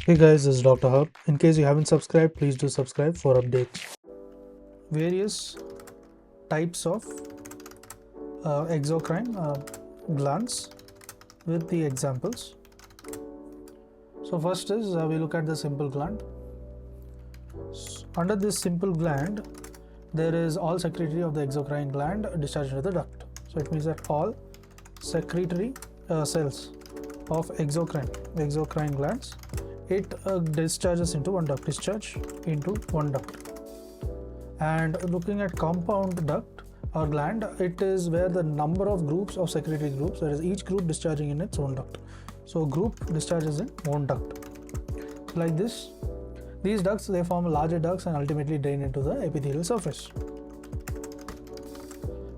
Hey guys, this is Dr. Hub. In case you haven't subscribed, please do subscribe for updates. Various types of exocrine glands with the examples. So first is we look at the simple gland. Under this simple gland, there is all secretory of the exocrine gland discharged into the duct. So it means that all secretory cells of exocrine glands, it discharges into one duct, and looking at compound duct or gland, it is where the number of groups of secretory groups, that is each group discharging in its own duct. So group discharges in one duct. Like this, these ducts, they form larger ducts and ultimately drain into the epithelial surface.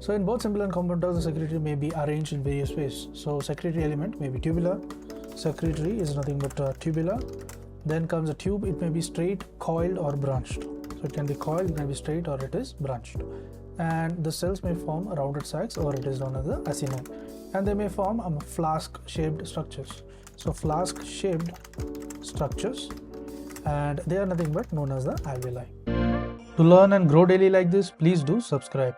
So in both simple and compound ducts, the secretory may be arranged in various ways. So secretory element may be tubular. Secretory is nothing but tubular. Then comes a tube. It may be straight, coiled, or branched. So it can be coiled, it can be straight, or it is branched. And the cells may form rounded sacs, or it is known as the acini. And they may form flask-shaped structures. So flask-shaped structures, and they are nothing but known as the alveoli. To learn and grow daily like this, please do subscribe.